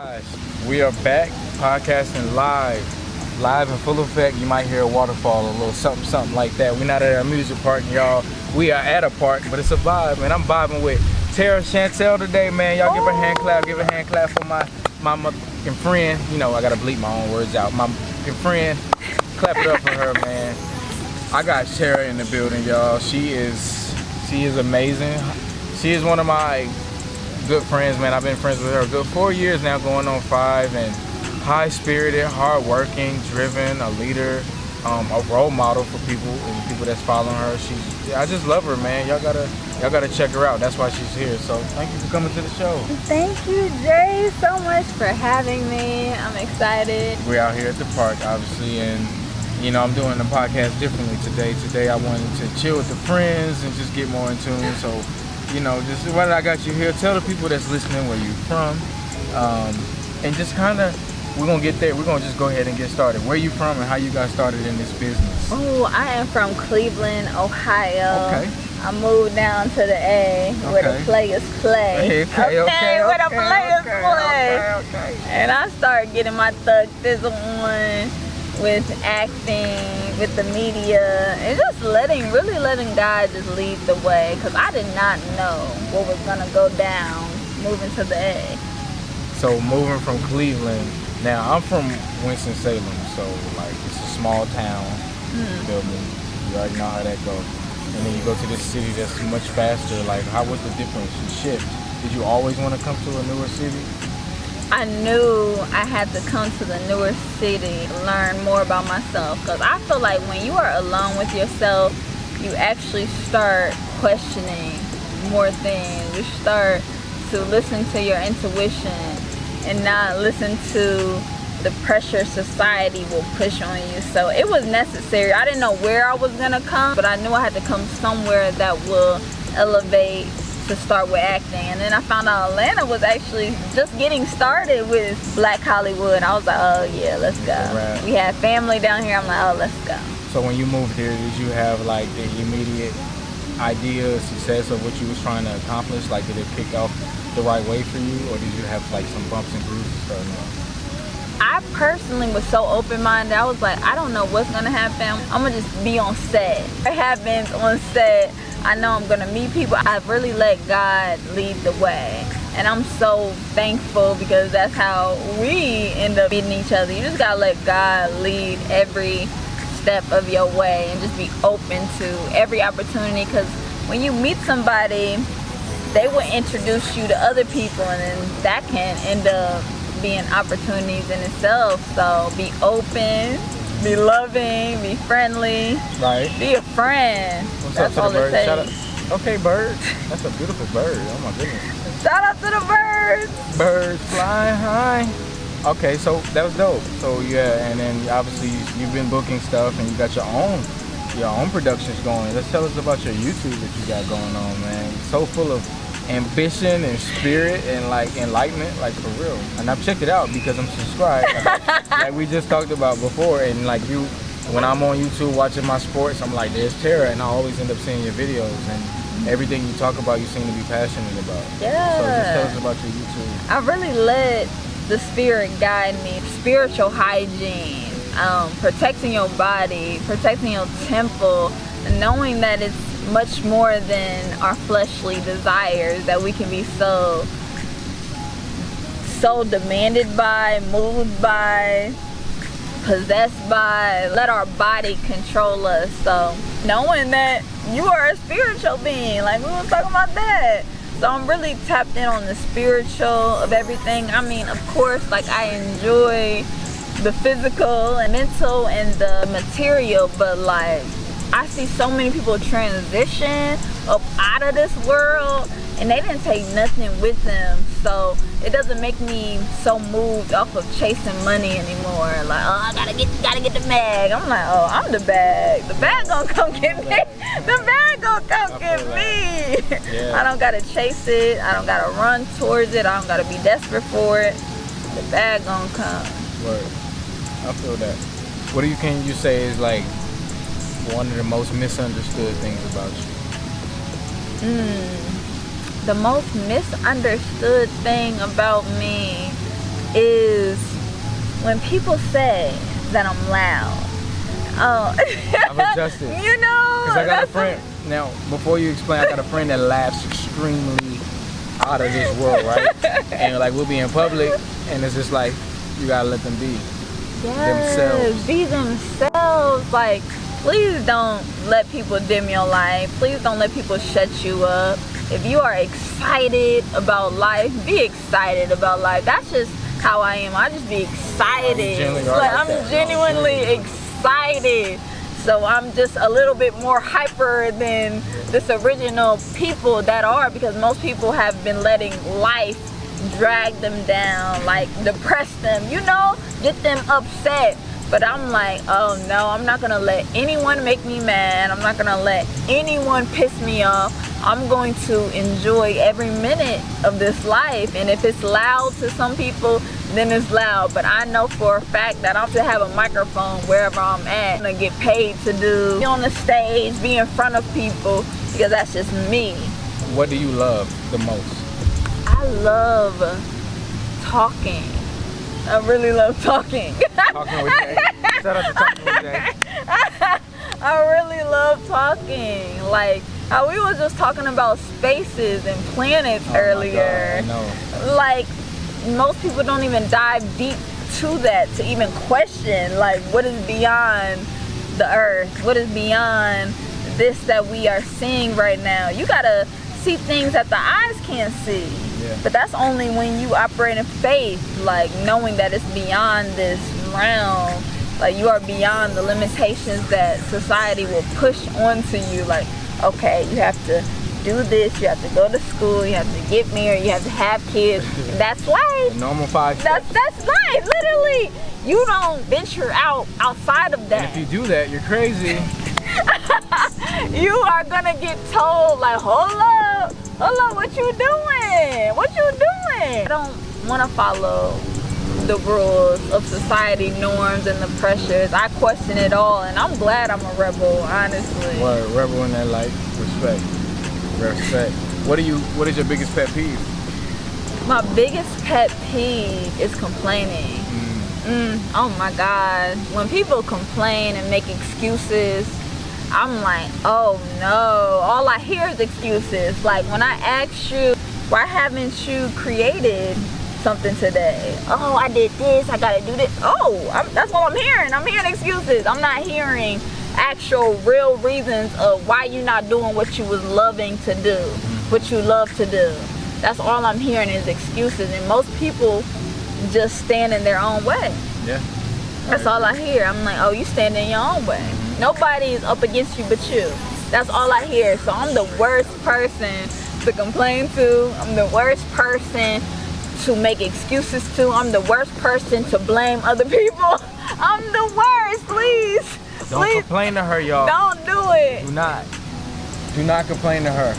Guys, we are back podcasting live in full effect. You might hear a waterfall, a little something like that. We're not at a music park, y'all. We are at a park, but it's a vibe, man. I'm vibing with TeraChantelle today, man. Y'all give a hand clap. Give a hand clap for my motherfucking friend. You know, I gotta bleep my own words out. My motherfucking friend. Clap it up for her, man. I got Tera in the building, y'all. She is amazing. She is one of my good friends, man. I've been friends with her a good 4 years now, going on 5, and high-spirited, hard-working, driven, a leader, a role model for people and people that's following her. I just love her, man. Y'all gotta check her out. That's why she's here. So thank you for coming to the show. Thank you, Jay, so much for having me. I'm excited. We're out here at the park, obviously, and you know, I'm doing the podcast differently today. Today I wanted to chill with the friends and just get more in tune. So, you know, just what I got you here, tell the people that's listening where you're from, and just kind of, we're gonna get there. We're gonna just go ahead and get started. Where you from and how you got started in this business? Oh, I am from Cleveland, Ohio. Okay. I moved down to the A where the players play. Okay, where the players play. Okay. And I started getting my thug thizzle on with acting, with the media, and just really letting God just lead the way, because I did not know what was gonna go down moving to the A. So moving from Cleveland, now I'm from Winston-Salem, so like it's a small town, you feel me? You already know how that goes. And then you go to this city that's much faster. Like, how was the difference, the shift? Did you always want to come to a newer city? I knew I had to come to the newer city, learn more about myself, because I feel like when you are alone with yourself, you actually start questioning more things. You start to listen to your intuition and not listen to the pressure society will push on you. So it was necessary. I didn't know where I was gonna come, but I knew I had to come somewhere that will elevate, to start with acting. And then I found out Atlanta was actually just getting started with Black Hollywood. I was like, oh yeah, let's go. Right. We had family down here. I'm like, oh, let's go. So when you moved here, did you have like the immediate idea, success of what you was trying to accomplish? Like, did it kick off the right way for you, or did you have like some bumps and bruises starting off? I personally was so open-minded. I was like, I don't know what's gonna happen. I'm gonna just be on set. What happens on set, I know I'm gonna meet people. I've really let God lead the way. And I'm so thankful, because that's how we end up meeting each other. You just gotta let God lead every step of your way and just be open to every opportunity, because when you meet somebody, they will introduce you to other people, and then that can end up being opportunities in itself. So be open, be loving, be friendly, right? Be a friend. What's That's up to all the bird? it takes. Shout out. Okay, bird. That's a beautiful bird. Oh my goodness. Shout out to the birds. Birds flying high. Okay, so that was dope. So yeah, and then obviously you've been booking stuff and you got your own productions going. Let's tell us about your YouTube that you got going on, man. It's so full of ambition and spirit and like enlightenment, like for real. And I've checked it out because I'm subscribed, like we just talked about before. And like you, when I'm on YouTube watching my sports, I'm like, there's Tera, and I always end up seeing your videos, and everything you talk about, you seem to be passionate about. Yeah. So just tell us about your YouTube. I really let the spirit guide me. Spiritual hygiene, protecting your body, protecting your temple, and knowing that it's much more than our fleshly desires that we can be so demanded by, moved by, possessed by. Let our body control us. So knowing that you are a spiritual being, like we were talking about that. So I'm really tapped in on the spiritual of everything. I mean, of course, like I enjoy the physical and mental and the material, but like I see so many people transition up out of this world and they didn't take nothing with them. So it doesn't make me so moved off of chasing money anymore. Like, oh, I gotta get the bag. I'm like, oh, I'm the bag. The bag gonna come get me. The bag gonna come get me. Yeah. I don't gotta chase it. I don't gotta run towards it. I don't gotta be desperate for it. The bag gonna come. Word. I feel that. What can you say is like one of the most misunderstood things about you? The most misunderstood thing about me when people say that I'm loud, oh, I've adjusted. You know, because I got a friend. Now, before you explain, I got a friend that laughs extremely out of this world, right? And like we'll be in public, and it's just like you gotta let them be themselves. Be themselves. Like, please don't let people dim your life. Please don't let people shut you up. If you are excited about life, be excited about life. That's just how I am. I just be excited. I'm genuinely excited. So I'm just a little bit more hyper than this original people that are, because most people have been letting life drag them down, like depress them, you know, get them upset. But I'm like, oh no, I'm not gonna let anyone make me mad. I'm not gonna let anyone piss me off. I'm going to enjoy every minute of this life. And if it's loud to some people, then it's loud. But I know for a fact that I'm to have a microphone wherever I'm at. I'm gonna get paid to be on the stage, be in front of people, because that's just me. What do you love the most? I love talking. I really love talking. Talking with Jay. Shout out to Talking with Jay. I really love talking. Like, we was just talking about spaces and planets earlier. My God, I know. Like, most people don't even dive deep to that, to even question, like, what is beyond the earth? What is beyond this that we are seeing right now? You gotta see things that the eyes can't see. Yeah. But that's only when you operate in faith, like knowing that it's beyond this realm. Like, you are beyond the limitations that society will push onto you. Like, okay, you have to do this, you have to go to school, you have to get married, you have to have kids. That's life. The normal 5 steps. That's life, literally. You don't venture outside of that. And if you do that, you're crazy. You are gonna get told, like, hold up, what you doing? What you doing? I don't wanna follow the rules of society, norms, and the pressures. I question it all, and I'm glad I'm a rebel, honestly. What, rebel in that light? Respect. What is your biggest pet peeve? My biggest pet peeve is complaining. Oh my God. When people complain and make excuses, I'm like, oh no. All I hear is excuses. Like, when I ask you, why haven't you created something today? Oh, I did this, I gotta do this. Oh, that's what I'm hearing. I'm hearing excuses. I'm not hearing actual real reasons of why you're not doing what you was loving to do, what you love to do. That's all I'm hearing is excuses, and most people just stand in their own way. Yeah. That's all I hear. I'm like, oh, you stand in your own way. Nobody is up against you but you. That's all I hear. So I'm the worst person to complain to. I'm the worst person to make excuses to. I'm the worst person to blame other people. I'm the worst, please. Don't complain to her, y'all. Don't do it. Do not complain to her.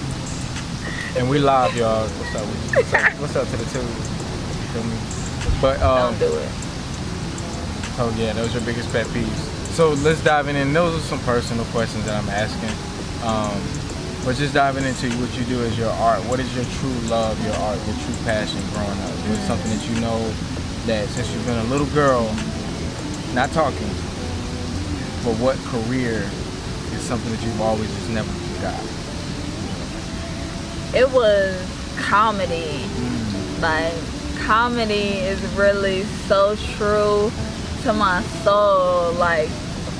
And we live, y'all. What's up to the two? Feel me? But don't do it. Oh yeah, those are your biggest pet peeves. So let's dive in. And those are some personal questions that I'm asking. But just diving into what you do as your art. What is your true love, your art, your true passion growing up? What's something that you know that since you've been a little girl, not talking, but what career is something that you've always just never got? It was comedy. Like, comedy is really so true to my soul. Like,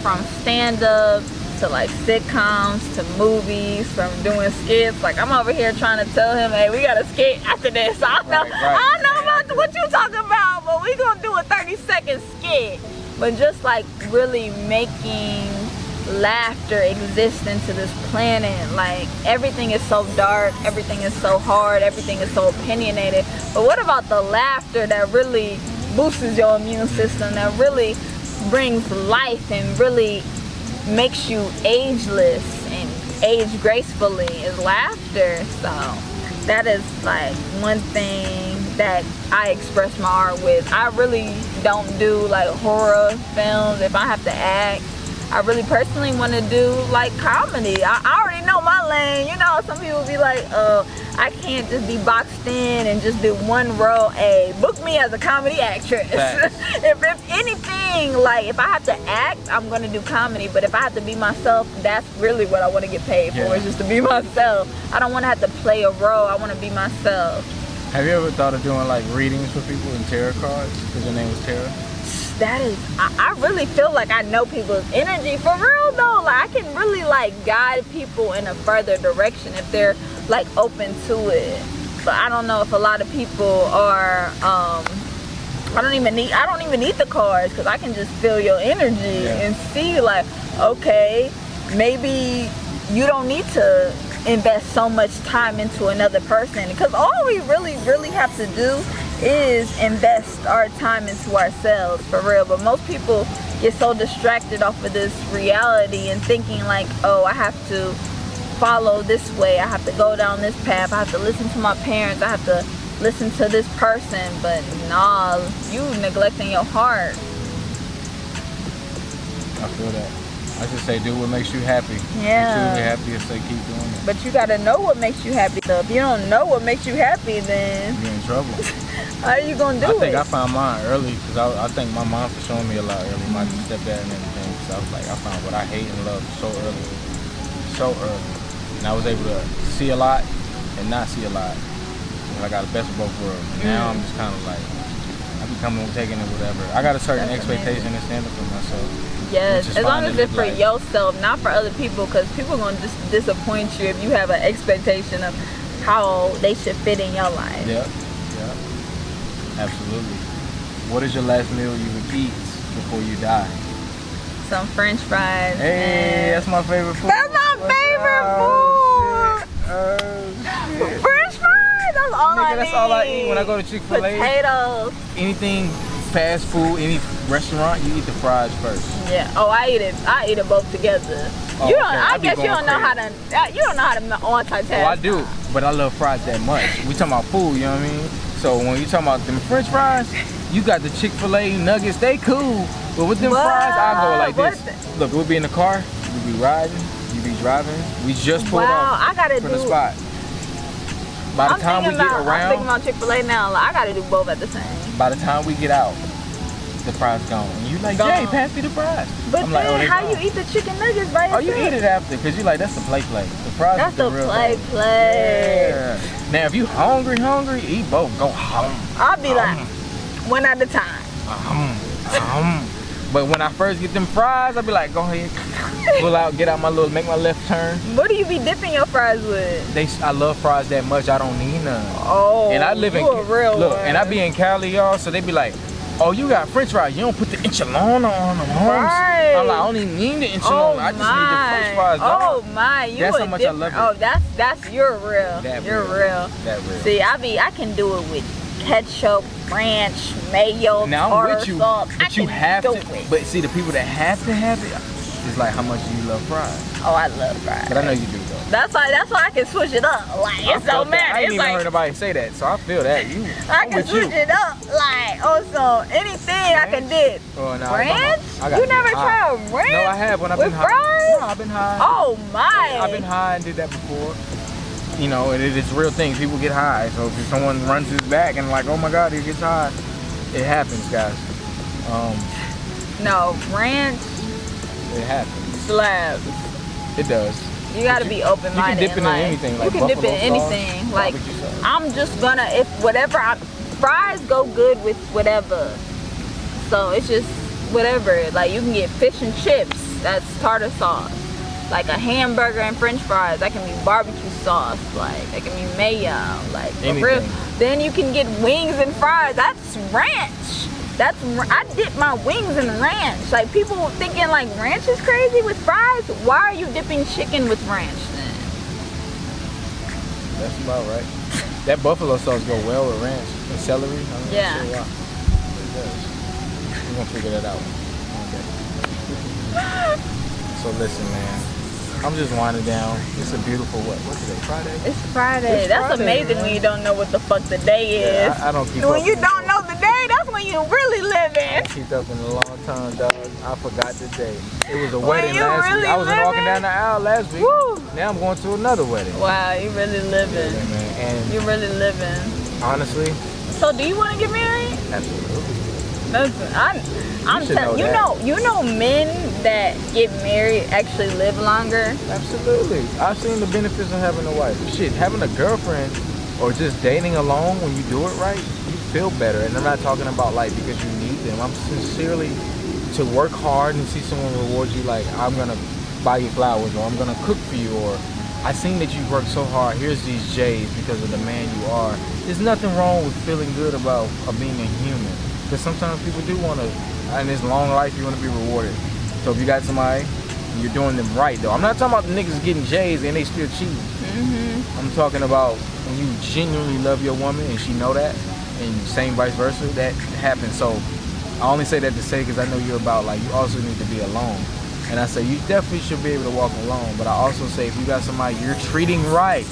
from stand-up to like sitcoms to movies, from doing skits. Like, I'm over here trying to tell him, hey, we got a skit after this. I don't know about what you talking about, but we gonna do a 30-second skit. But just like really making laughter exist into this planet. Like, everything is so dark, everything is so hard, everything is so opinionated. But what about the laughter that really boosts your immune system, that really brings life and really makes you ageless and age gracefully? Is laughter. So that is like one thing that I express my art with. I really don't do like horror films. If I have to act, I really personally want to do like comedy. I already know my lane. You know, some people be like, I can't just be boxed in and just do one role. Book me as a comedy actress. if anything, like if I have to act, I'm gonna do comedy. But if I have to be myself, that's really what I want to get paid for. Is just to be myself. I don't want to have to play a role. I want to be myself. Have you ever thought of doing like readings for people and tarot cards? Because your name was Tara. That is, I really feel like I know people's energy for real though. Like I can really like guide people in a further direction if they're like open to it. But I don't know if a lot of people are. I don't even need the cards because I can just feel your energy and see like, okay, maybe you don't need to invest so much time into another person, because all we really have to do is invest our time into ourselves for real. But most people get so distracted off of this reality and thinking like, oh, I have to follow this way, I have to go down this path, I have to listen to my parents, I have to listen to this person. But nah, you neglecting your heart. I feel that. I just say do what makes you happy. Yeah. You're truly happy, and say keep doing it. But you gotta know what makes you happy. So if you don't know what makes you happy, then you're in trouble. How are you gonna do it? I think I found mine early because I thank my mom for showing me a lot early. My stepdad and everything. So I was like, I found what I hate and love so early. So early. And I was able to see a lot and not see a lot. And I got the best of both worlds. And now I'm just kind of like, I be coming and taking it, whatever. I got a certain expectation and standard for myself. Yes, as long as it's for yourself, not for other people, because people are going to just disappoint you if you have an expectation of how they should fit in your life. Yep, yep, absolutely. What is your last meal you would eat before you die? Some French fries. Hey, that's my favorite food. That's my favorite food! French fries, that's all I need. That's all I eat when I go to Chick-fil-A. Potatoes. Anything fast food, any restaurant, you eat the fries first. Yeah. Oh, I eat it both together. Oh, you don't. okay. I guess you don't know how to. You don't know how to multitask. Oh, I do, but I love fries that much. We talking about food, you know what I mean? So when you talking about them French fries, you got the Chick-fil-A nuggets. They cool, but with them fries, I go like this. Look, we'll be in the car, we be riding, you be driving. We just pulled off from the spot. By the time we get around, I'm thinking about Chick-fil-A now. Like, I gotta do both at the same. By the time we get out, the fries gone. And you like, Jay, pass me the fries. But I'm then, like, how you eat the chicken nuggets by yourself? Oh, you eat it after, because you like, that's the play. The fries that's is the real thing. Yeah. Now, if you hungry, eat both. Go home. I'll be like, one at a time. But when I first get them fries, I'll be like, go ahead, pull out, make my left turn. What do you be dipping your fries with? I love fries that much, I don't need none. Oh, and I live in a real look, one. and I be in Cali, y'all, so they be like, oh, you got French fries, you don't put the enchilada on them, homes. Right. I'm like, I don't even need the enchilada, I just need the French fries, dog. Oh my, that's how much I love it. Oh, that's you're real. You're real. That real. See, I can do it with ketchup, ranch, mayo, now I'm with you, sauce. but you have to. But see, the people that have to have it, it's like how much do you love fries? Oh, I love fries. But I know you do though. That's why I can switch it up. Like it's so mad. I ain't it's even like, heard nobody say that, so I feel that. I can switch it up. Like also anything ranch? I can dip. Oh, no, ranch? You never tried ranch? No, I have when I've been high. Fries? No, I've been high. Oh my! I've been high and did that before. You know, it's a real thing. People get high. So if someone runs his back and like, oh my God, he gets high, it happens, guys. No, ranch. It happens. Slabs. It does. You gotta be open-minded. You can dip it in anything. Like you can dip it in anything. Like I'm just gonna fries go good with whatever. So it's just whatever. Like you can get fish and chips. That's tartar sauce. Like a hamburger and French fries, that can be barbecue sauce, like that can be mayo, like for real. Then you can get wings and fries. That's ranch. I dip my wings in ranch. Like people thinking like ranch is crazy with fries. Why are you dipping chicken with ranch then? That's about right. That buffalo sauce go well with ranch and celery. I'm not sure why. It does. We're gonna figure that out. Okay. So listen, man. I'm just winding down. It's a beautiful what's today? Friday? It's Friday. That's Friday, amazing, man. When you don't know what the fuck the day is. Yeah, I don't keep when you don't know the day, that's when you really living. I kept up in a long time, dog. I forgot the day. It was a When wedding you last really week. I was living? walking down the aisle last week. Woo. Now I'm going to another wedding. Wow, you really living. Yeah, man. And You really living. honestly, So do you want to get married? absolutely. Listen, I'm should telling know you know men that get married actually live longer. Absolutely. I've seen the benefits of having a wife. Shit, having a girlfriend or just dating alone when you do it right, you feel better. And I'm not talking about like because you need them. I'm sincerely to work hard and see someone reward you like I'm gonna buy you flowers or I'm gonna cook for you or I seen that you worked so hard. Here's these J's because of the man you are. There's nothing wrong with feeling good about being a human. Because sometimes people do want to, in this long life, you want to be rewarded. So if you got somebody, you're doing them right though. I'm not talking about the niggas getting J's and they still cheating. I'm talking about when you genuinely love your woman and she know that, and same vice versa, that happens. So I only say that to say because I know you're about like you also need to be alone. And I say you definitely should be able to walk alone. But I also say if you got somebody you're treating right,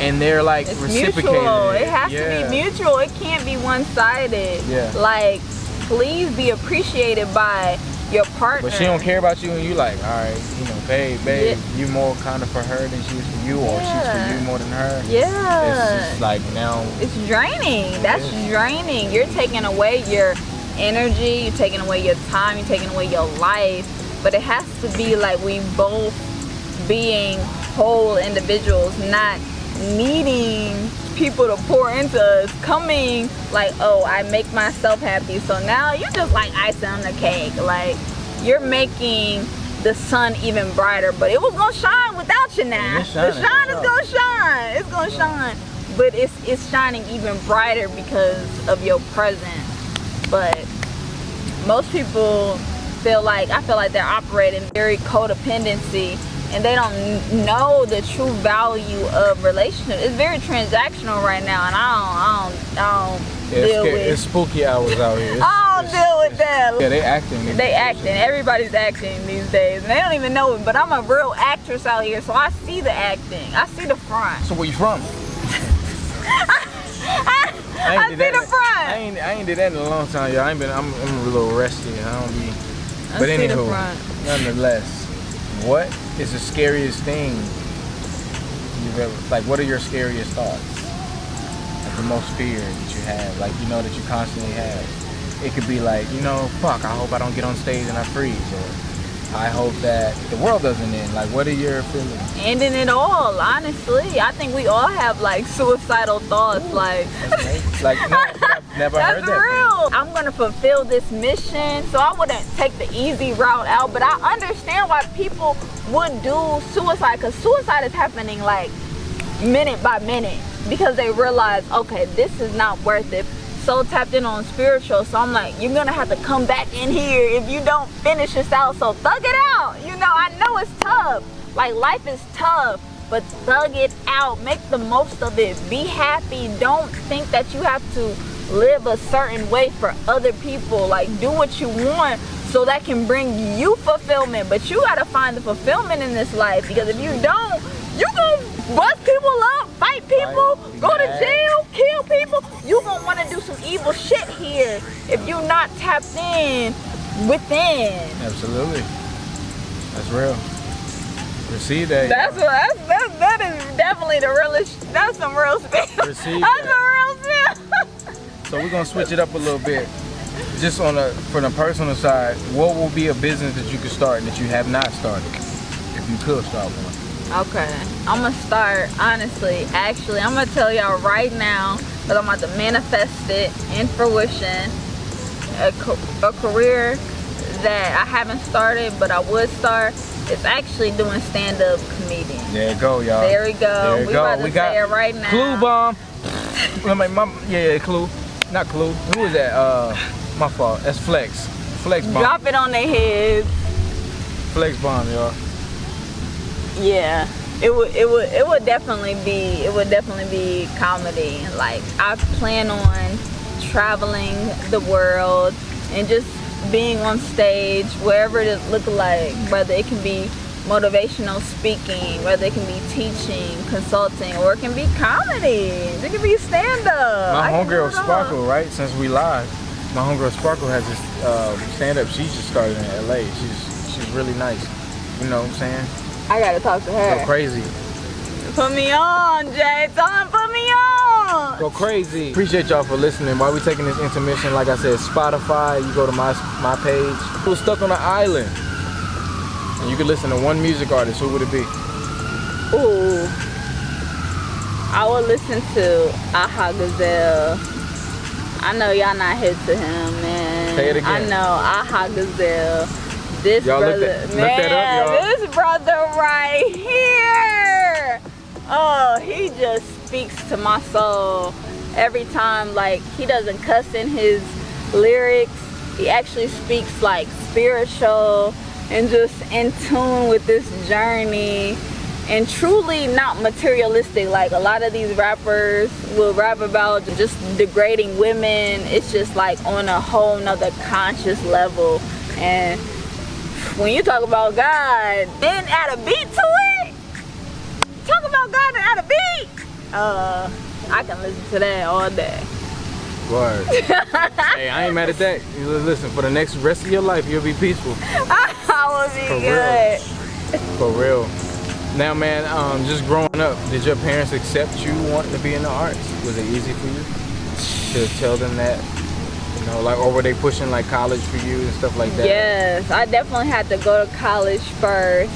and they're like It's reciprocating, mutual. It has yeah. to be mutual. It can't be one-sided. Yeah. Like, please be appreciated by your partner. But she don't care about you, and you like, all right, you know, babe, Yeah. you more kind of for her than she is for you, or she's for you more than her. Yeah. It's just like now. It's draining. That's draining. You're taking away your energy. You're taking away your time. You're taking away your life. But it has to be like we both being whole individuals, not needing people to pour into us, coming like, oh, I make myself happy, so now you're just like icing on the cake. Like, you're making the sun even brighter, but it was gonna shine without you now. The shine is gonna shine. It's gonna shine, but it's shining even brighter because of your presence. But most people I feel like they're operating very codependency, and they don't know the true value of relationship. It's very transactional right now, and I don't deal with. It's spooky hours out here. I don't deal with that. Yeah, they acting. They acting. Everybody's acting these days, and they don't even know it. But I'm a real actress out here, so I see the acting. I see the front. So where you from? I see the front. I ain't did that in a long time, y'all. I'm a little rusty. I don't be. But see the anywho, front. nonetheless, what is the scariest thing you've ever, like, what are your scariest thoughts? Like the most fear that you have, like, you know, that you constantly have. It could be like, you know, fuck, I hope I don't get on stage and I freeze, or I hope that the world doesn't end. Like, what are your feelings? Ending it all, honestly. I think we all have like suicidal thoughts. Ooh, like, like, no, I've never heard that's that. real. I'm gonna fulfill this mission, so I wouldn't take the easy route out. But I understand why people would do suicide, because suicide is happening like minute by minute, because they realize, okay, this is not worth it. So tapped in on spiritual, so I'm like, you're gonna have to come back in here if you don't finish this out. So thug it out. You know, I know it's tough. Like, life is tough, but thug it out. Make the most of it. Be happy. Don't think that you have to live a certain way for other people. Like, do what you want so that can bring you fulfillment. But you gotta find the fulfillment in this life, because if you don't, you gonna bust people up, fight people, go to jail, kill people. You gonna want to do some evil shit here if you're not tapped in within. Absolutely. That's real. Receive that. That is definitely the realest. That's some real spill. Receive That's that. some real spill. So we're gonna switch it up a little bit. Just from the personal side, what will be a business that you could start that you have not started, if you could start one? Okay, I'm gonna start, honestly, actually, I'm gonna tell y'all right now that I'm about to manifest it in fruition. A career that I haven't started, but I would start. It's actually doing stand-up comedian. There you go, y'all. There we go. There you We go. about to We say got it right now. Clue bomb. Yeah, Clue. Not Clue. Who is that? My fault. That's Flex. Flex bomb. Drop it on their heads. Flex bomb, y'all. Yeah, it would definitely be comedy. Like, I plan on traveling the world and just being on stage wherever it look like, whether it can be motivational speaking, whether it can be teaching, consulting, or it can be comedy. It can be stand-up. My homegirl Sparkle, right? Since we live, my homegirl Sparkle has this stand-up. She just started in LA. She's really nice. You know what I'm saying? I gotta talk to her. Go crazy. Put me on, Jay. Tell him put me on. Go crazy. Appreciate y'all for listening. While we taking this intermission, like I said, Spotify, you go to my page. We're stuck on an island. And you can listen to one music artist. Who would it be? Ooh. I would listen to Aha Gazelle. I know y'all not hip to him, man. Say it again. I know Aha Gazelle. This y'all brother, look that up, y'all. This brother right here. Oh, he just speaks to my soul every time. Like, he doesn't cuss in his lyrics. He actually speaks like spiritual and just in tune with this journey, and truly not materialistic. Like a lot of these rappers will rap about just degrading women. It's just like on a whole nother conscious level. And when you talk about God, then add a beat to it. Talk about God and add a beat. I can listen to that all day. Word. Hey, I ain't mad at that. Listen, for the next rest of your life, you'll be peaceful. I will be For good. real. For real. Now, man, just growing up, did your parents accept you wanting to be in the arts? Was it easy for you to tell them that? You know, like, or were they pushing like college for you and stuff like that? Yes, I definitely had to go to college first,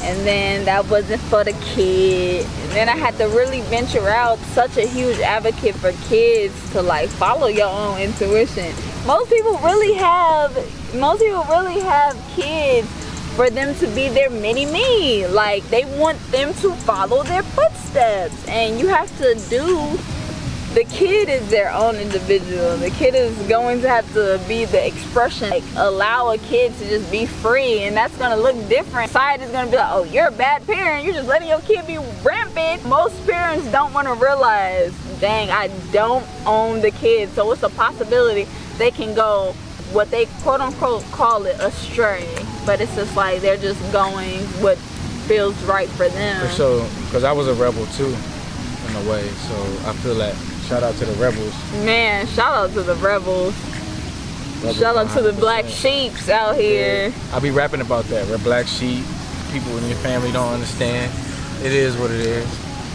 and then that wasn't for the kid. And then I had to really venture out. Such a huge advocate for kids to like follow your own intuition. Most people really have kids for them to be their mini-me. Like, they want them to follow their footsteps, and you have to do. The kid is their own individual. The kid is going to have to be the expression. Like, allow a kid to just be free, and that's gonna look different. Society is gonna be like, oh, you're a bad parent. You're just letting your kid be rampant. Most parents don't want to realize, dang, I don't own the kid. So it's a possibility they can go, what they quote unquote call it, astray. But it's just like they're just going what feels right for them. For sure, because I was a rebel too, in a way. So I feel that. Shout out to the rebels. Man, shout out to the rebels. Shout out to the black sheeps out here. Yeah. I'll be rapping about that. We're black sheep. People in your family don't understand. It is what it is.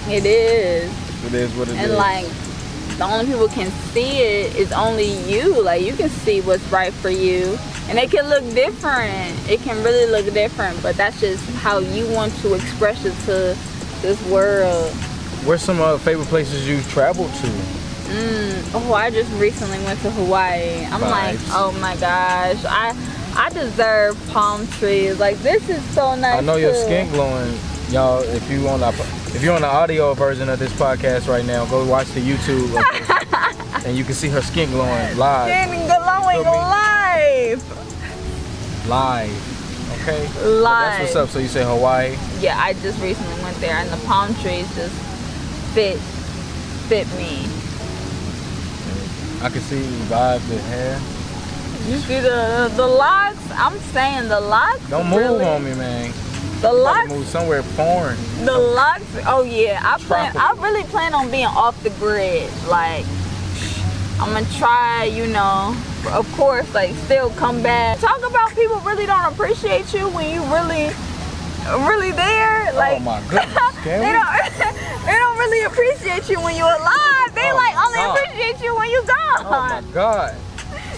It is. It is what it is. And like, the only people can see it is only you. Like, you can see what's right for you. And it can look different. It can really look different. But that's just how you want to express it to this world. Where's some favorite places you traveled to? Oh, I just recently went to Hawaii. I'm like, oh my gosh, I deserve palm trees. Like, this is so nice. I know your skin glowing, y'all. If you on the audio version of this podcast right now, go watch the YouTube, and you can see her skin glowing live. Skin glowing live. Okay. Live. So that's what's up. So you say Hawaii? Yeah, I just recently went there, and the palm trees just fit me. I can see you vibe the hair. You see the locks? I'm saying the locks. Don't move really, on me, man. The locks. Move somewhere foreign. The locks. Oh yeah, I really plan on being off the grid. Like, I'm gonna try, you know, of course, like, still come back. Talk about people really don't appreciate you when you really there. Like, oh my goodness. they don't really appreciate you when you're alive. They only appreciate you when you gone. Oh my God.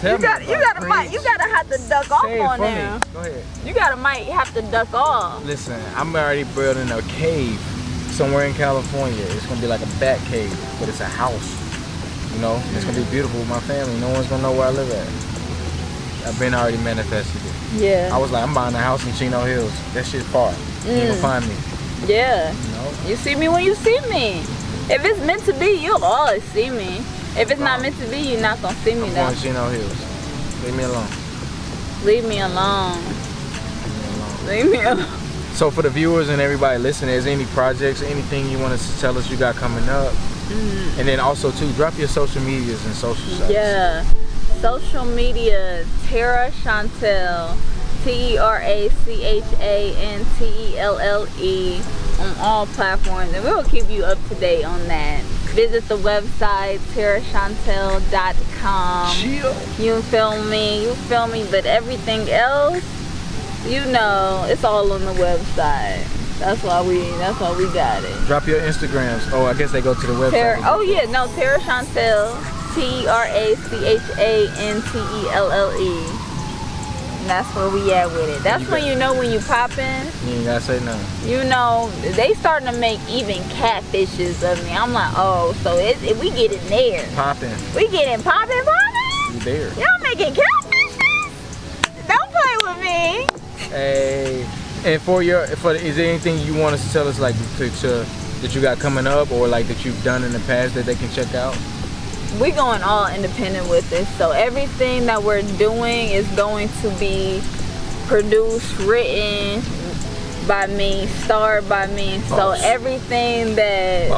You gotta have to duck off on them. Go ahead. You might have to duck off. Listen, I'm already building a cave somewhere in California. It's gonna be like a bat cave, but it's a house. You know, it's gonna be beautiful with my family. No one's gonna know where I live at. I've been already manifested it. Yeah. I was like, I'm buying a house in Chino Hills. That shit's far. You ain't gonna find me. Yeah. You know? You see me when you see me. If it's meant to be, you'll always see me. If it's not meant to be, you're not gonna see me though. I'm going to Chino Hills. Leave me alone. Leave me alone. Leave me alone. So for the viewers and everybody listening, is there any projects, anything you want to tell us you got coming up? And then also too, drop your social medias and social sites. Yeah. Social media, TeraChantelle. TeraChantelle on all platforms, and we will keep you up to date on that. Visit the website TeraChantelle.com. You feel me? But everything else, you know, it's all on the website. That's why we got it. Drop your Instagrams. Oh, I guess they go to the website. TeraChantelle, TeraChantelle. And that's where we at with it. That's when you know when you poppin'. You ain't gotta say nothing. You know, they starting to make even catfishes of me. I'm like, oh, so we get in there. Poppin'. We getting poppin'? You there. Y'all making catfishes? Don't play with me. Hey, and is there anything you want us to tell us, like, that you got coming up, or like that you've done in the past that they can check out? We going all independent with this, so everything that we're doing is going to be produced, written by me, starred by me. Boss. So everything that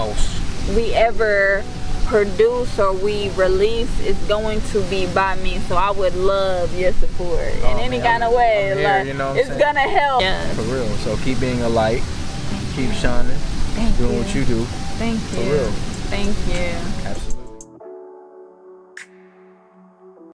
we ever produce or we release is going to be by me. So I would love your support in any kind of way. I'm here, you know what I'm saying? Gonna help. For real. So keep being a light, keep shining, doing what you do. Thank you. For real. Thank you.